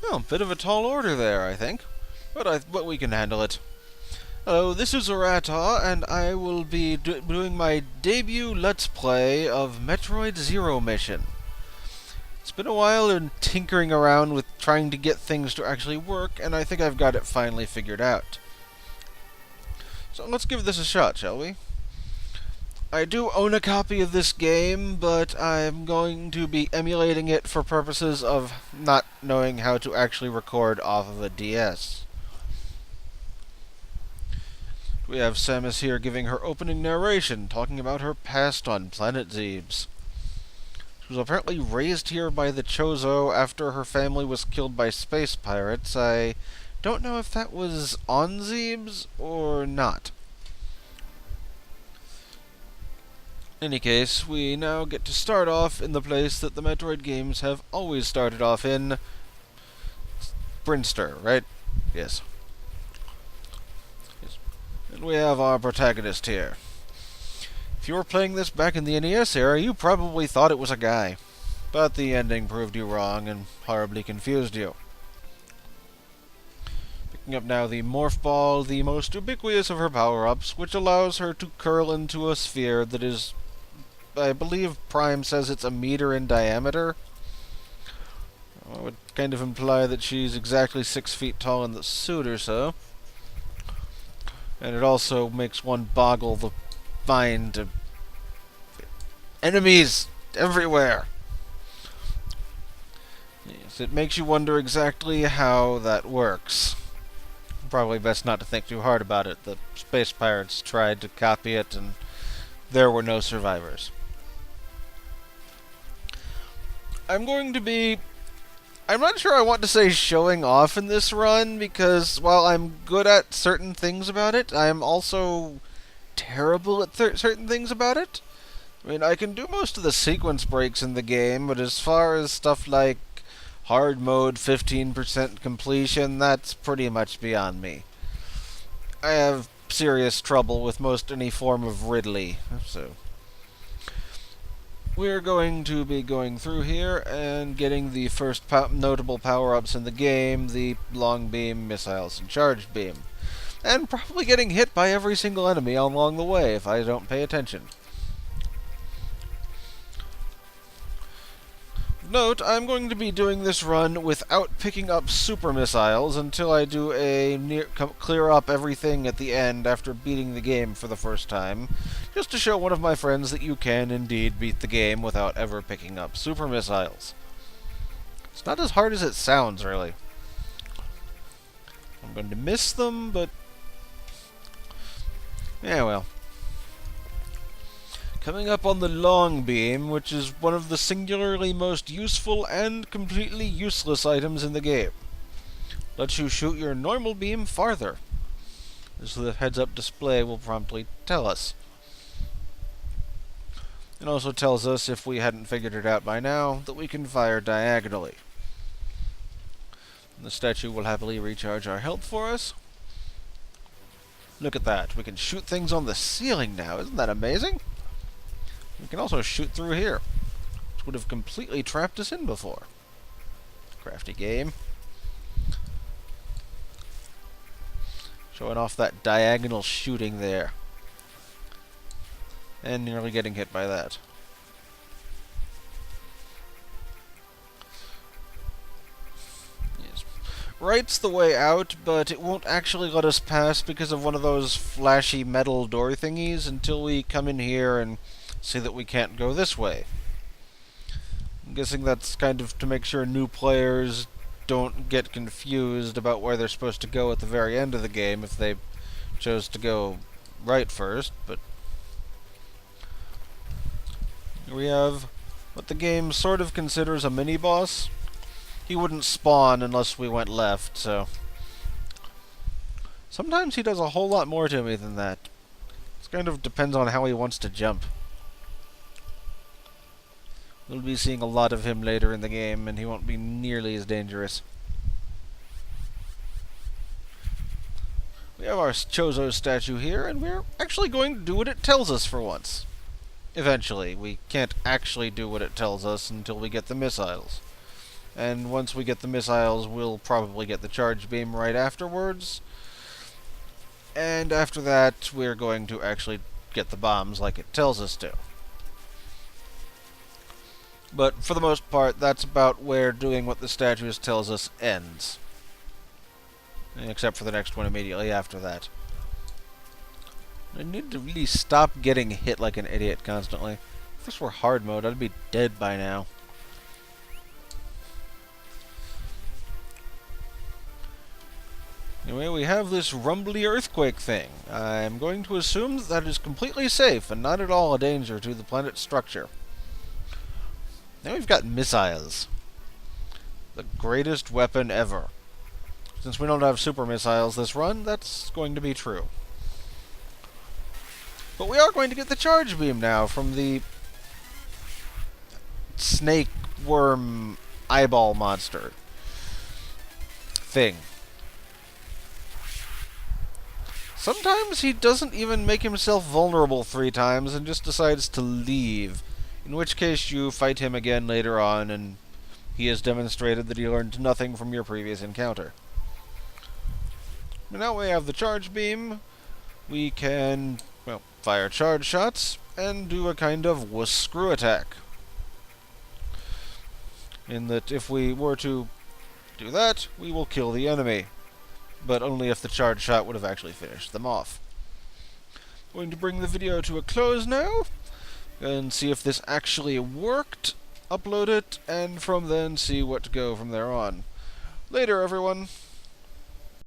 Well, bit of a tall order there, I think. But we can handle it. Hello, this is Urata, and I will be doing my debut Let's Play of Metroid Zero Mission. It's been a while in tinkering around with trying to get things to actually work, and I think I've got it finally figured out. So let's give this a shot, shall we? I do own a copy of this game, but I'm going to be emulating it for purposes of not knowing how to actually record off of a DS. We have Samus here giving her opening narration, talking about her past on Planet Zebes. She was apparently raised here by the Chozo after her family was killed by space pirates. I don't know if that was on Zebes or not. In any case, we now get to start off in the place that the Metroid games have always started off in. Brinster, right? Yes. And we have our protagonist here. If you were playing this back in the NES era, you probably thought it was a guy. But the ending proved you wrong and horribly confused you. Picking up now the Morph Ball, the most ubiquitous of her power-ups, which allows her to curl into a sphere that is, I believe Prime says it's 1 meter in diameter. That would kind of imply that she's exactly 6 feet tall in the suit or so. And it also makes one boggle the mind of enemies everywhere. Yes, it makes you wonder exactly how that works. Probably best not to think too hard about it. The space pirates tried to copy it, and there were no survivors. I'm not sure I want to say showing off in this run, because while I'm good at certain things about it, I'm also terrible at certain things about it. I mean, I can do most of the sequence breaks in the game, but as far as stuff like hard mode 15% completion, that's pretty much beyond me. I have serious trouble with most any form of Ridley, so we're going to be going through here and getting the first notable power-ups in the game, the long beam, missiles, and charged beam. And probably getting hit by every single enemy along the way if I don't pay attention. Note, I'm going to be doing this run without picking up super missiles until I do a clear up everything at the end after beating the game for the first time, just to show one of my friends that you can indeed beat the game without ever picking up super missiles. It's not as hard as it sounds, really. I'm going to miss them, but yeah, well. Coming up on the long beam, which is one of the singularly most useful and completely useless items in the game. Lets you shoot your normal beam farther, as the heads-up display will promptly tell us. It also tells us, if we hadn't figured it out by now, that we can fire diagonally. And the statue will happily recharge our health for us. Look at that, we can shoot things on the ceiling now, isn't that amazing? We can also shoot through here, which would have completely trapped us in before. Crafty game. Showing off that diagonal shooting there. And nearly getting hit by that. Yes. Right's the way out, but it won't actually let us pass because of one of those flashy metal door thingies until we come in here and see that we can't go this way. I'm guessing that's kind of to make sure new players don't get confused about where they're supposed to go at the very end of the game if they chose to go right first, but we have what the game sort of considers a mini-boss. He wouldn't spawn unless we went left, so sometimes he does a whole lot more to me than that. It kind of depends on how he wants to jump. We'll be seeing a lot of him later in the game, and he won't be nearly as dangerous. We have our Chozo statue here, and we're actually going to do what it tells us for once. Eventually. We can't actually do what it tells us until we get the missiles. And once we get the missiles, we'll probably get the charge beam right afterwards. And after that, we're going to actually get the bombs like it tells us to. But for the most part, that's about where doing what the statues tells us ends. Except for the next one immediately after that. I need to really stop getting hit like an idiot constantly. If this were hard mode, I'd be dead by now. Anyway, we have this rumbly earthquake thing. I'm going to assume that is completely safe and not at all a danger to the planet's structure. Now we've got missiles. The greatest weapon ever. Since we don't have super missiles this run, that's going to be true. But we are going to get the charge beam now from the snake worm eyeball monster thing. Sometimes he doesn't even make himself vulnerable 3 times and just decides to leave, in which case you fight him again later on and he has demonstrated that he learned nothing from your previous encounter. Now we have the charge beam, we can, well, fire charge shots and do a kind of wuss screw attack. In that if we were to do that, we will kill the enemy. But only if the charge shot would have actually finished them off. Going to bring the video to a close now, and see if this actually worked, upload it, and from then see what to go from there on. Later, everyone!